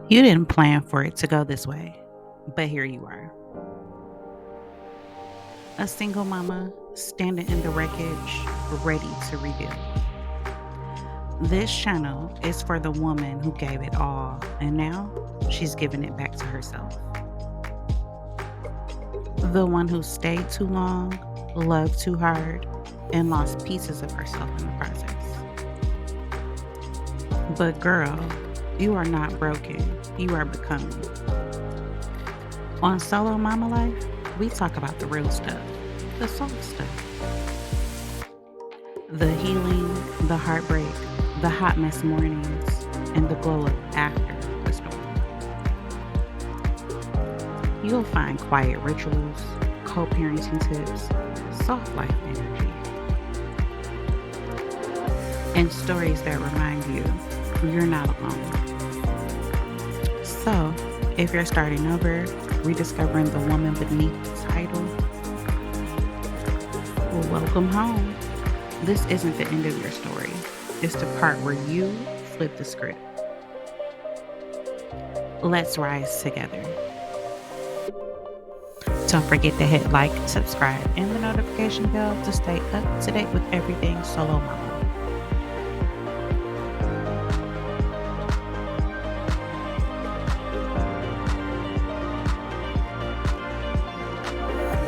You didn't plan for it to go this way, but here you are. A single mama standing in the wreckage, ready to rebuild. This channel is for the woman who gave it all and now she's giving it back to herself. The one who stayed too long, loved too hard, and lost pieces of herself in the process. But girl, you are not broken, you are becoming. On Solo Mama Life, we talk about the real stuff, the soft stuff, the healing, the heartbreak, the hot mess mornings, and the glow up after the storm. You'll find quiet rituals, co-parenting tips, soft life energy, and stories that remind you you're not alone. So, if you're starting over, rediscovering the woman beneath the title, well, welcome home. This isn't the end of your story. It's the part where you flip the script. Let's rise together. Don't forget to hit like, subscribe, and the notification bell to stay up to date with everything Solo Mama.